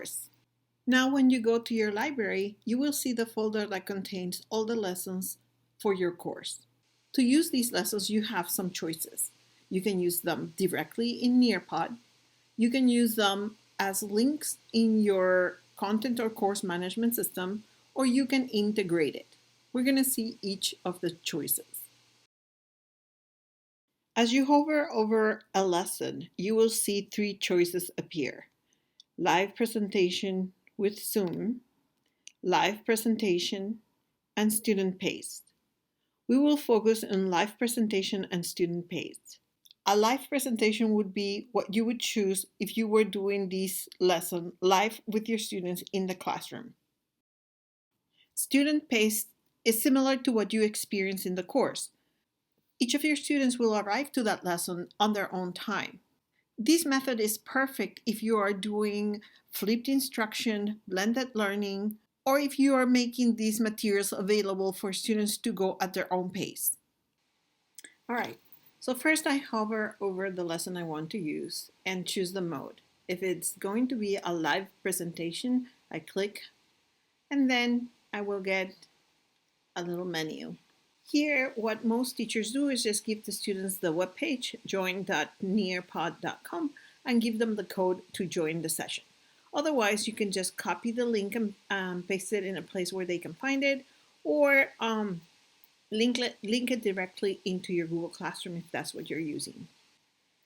course. Now when you go to your library, you will see the folder that contains all the lessons for your course. To use these lessons, you have some choices. You can use them directly in Nearpod. You can use them as links in your content or course management system, or you can integrate it. We're going to see each of the choices. As you hover over a lesson, you will see three choices appear: live presentation with Zoom, live presentation, and student paced. We will focus on live presentation and student paced. A live presentation would be what you would choose if you were doing this lesson live with your students in the classroom. Student paced is similar to what you experience in the course. Each of your students will arrive to that lesson on their own time. This method is perfect if you are doing flipped instruction, blended learning, or if you are making these materials available for students to go at their own pace. All right, so first I hover over the lesson I want to use and choose the mode. If it's going to be a live presentation, I click, and then I will get a little menu. Here, what most teachers do is just give the students the webpage, join.nearpod.com, and give them the code to join the session. Otherwise, you can just copy the link and paste it in a place where they can find it, or link it directly into your Google Classroom if that's what you're using.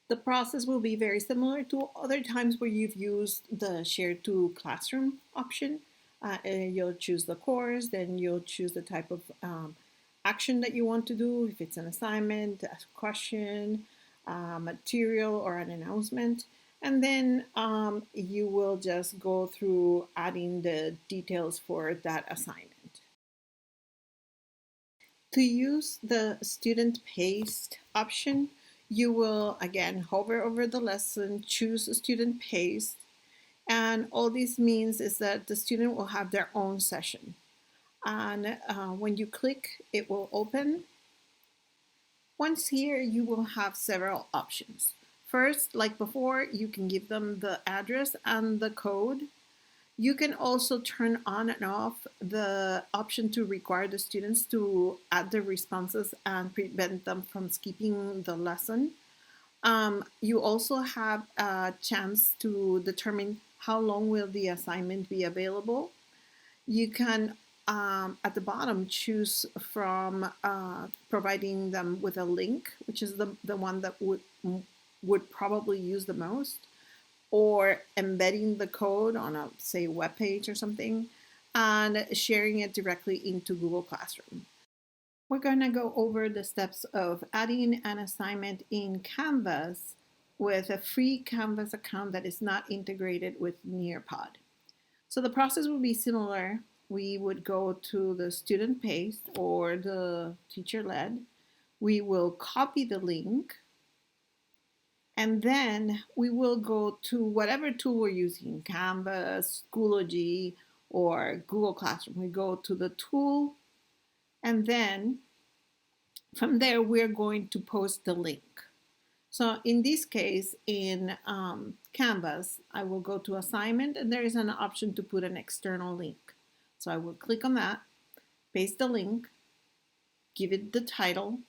The process will be very similar to other times where you've used the Share to Classroom option. You'll choose the course, then you'll choose the type of action that you want to do, if it's an assignment, a question, material, or an announcement. And then you will just go through adding the details for that assignment. To use the student paced option, you will again hover over the lesson, choose student paced, and all this means is that the student will have their own session. And when you click, it will open. Once here, you will have several options. First, like before, you can give them the address and the code. You can also turn on and off the option to require the students to add the responses and prevent them from skipping the lesson. You also have a chance to determine how long will the assignment be available. You can, at the bottom, choose from providing them with a link, which is the one that would probably use the most, or embedding the code on a, say, web page or something, and sharing it directly into Google Classroom. We're going to go over the steps of adding an assignment in Canvas with a free Canvas account that is not integrated with Nearpod. So the process will be similar. We would go to the student paced or the teacher led. We will copy the link, and then we will go to whatever tool we're using, Canvas, Schoology, or Google Classroom. We go to the tool, and then from there, we're going to post the link. So in this case, in Canvas, I will go to assignment, and there is an option to put an external link. So I will click on that, paste the link, give it the title,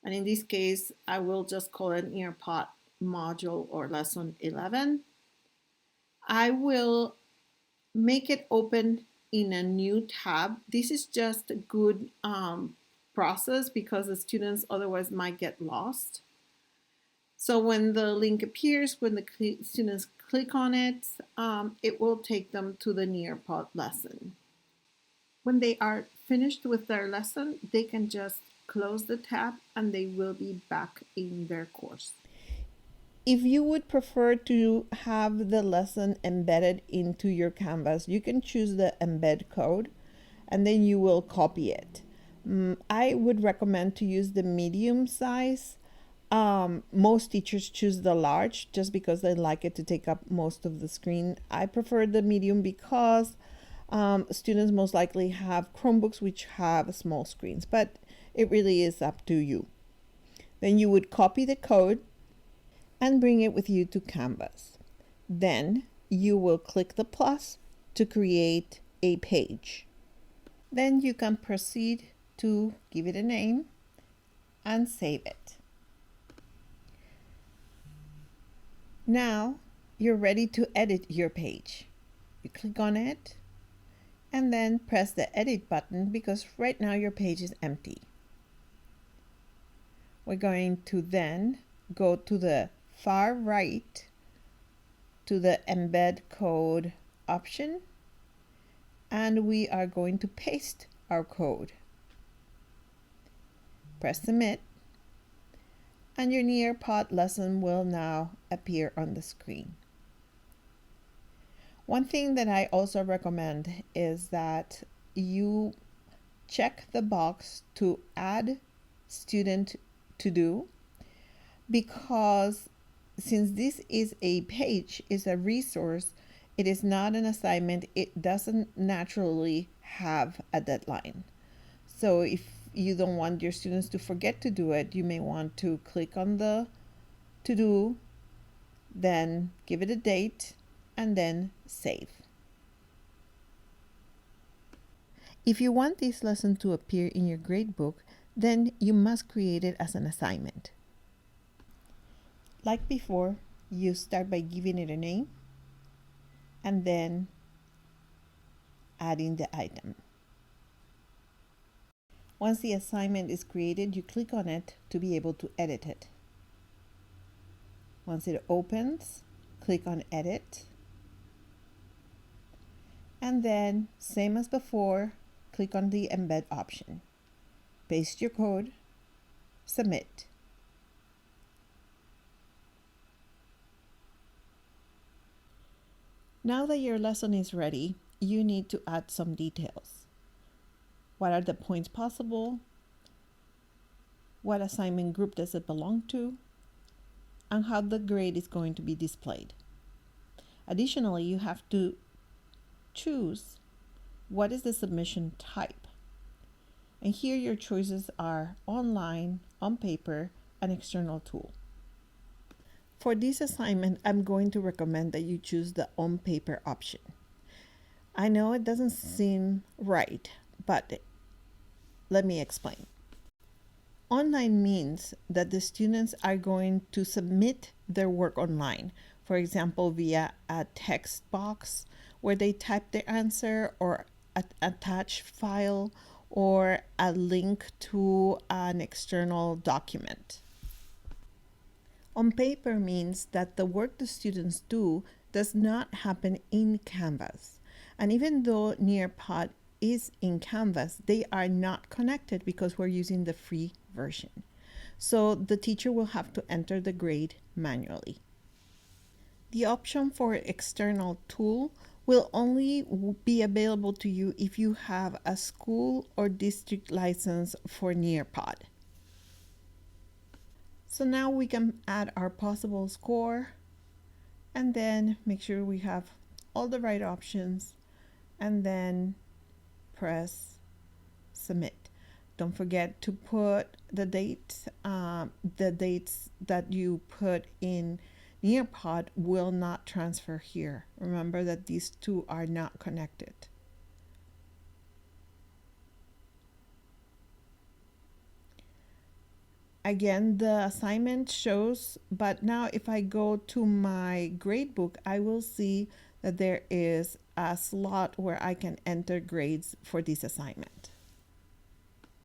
and in this case, I will just call it Nearpod module or lesson 11. I will make it open in a new tab. This is just a good process because the students otherwise might get lost. So when the link appears, when the students click on it, it will take them to the Nearpod lesson. When they are finished with their lesson, they can just close the tab and they will be back in their course. If you would prefer to have the lesson embedded into your Canvas, you can choose the embed code and then you will copy it. I would recommend to use the medium size. Most teachers choose the large just because they like it to take up most of the screen. I prefer the medium because students most likely have Chromebooks which have small screens, but it really is up to you. Then you would copy the code and bring it with you to Canvas. Then you will click the plus to create a page. Then you can proceed to give it a name and save it. Now you're ready to edit your page. You click on it and then press the edit button because right now your page is empty. We're going to then go to the far right to the embed code option, and we are going to paste our code. Press submit, and your Nearpod lesson will now appear on the screen. One thing that I also recommend is that you check the box to add student to do, because since this is a page, is a resource, it is not an assignment, it doesn't naturally have a deadline. So if you don't want your students to forget to do it, you may want to click on the to do, then give it a date, and then save. If you want this lesson to appear in your gradebook, then you must create it as an assignment. Like before, you start by giving it a name and then adding the item. Once the assignment is created, you click on it to be able to edit it. Once it opens, click on Edit, and then, same as before, click on the Embed option. Paste your code, submit. Now that your lesson is ready, you need to add some details. What are the points possible? What assignment group does it belong to? And how the grade is going to be displayed. Additionally, you have to choose what is the submission type. And here your choices are online, on paper, and external tool. For this assignment, I'm going to recommend that you choose the on paper option. I know it doesn't seem right, but let me explain. Online means that the students are going to submit their work online, for example, via a text box where they type their answer, or an attached file, or a link to an external document. On paper means that the work the students do does not happen in Canvas. And even though Nearpod is in Canvas, they are not connected because we're using the free version. So the teacher will have to enter the grade manually. The option for external tool will only be available to you if you have a school or district license for Nearpod. So now we can add our possible score and then make sure we have all the right options and then press submit. Don't forget to put the dates. The dates that you put in Nearpod will not transfer here. Remember that these two are not connected. Again, the assignment shows, but now if I go to my gradebook, I will see that there is a slot where I can enter grades for this assignment.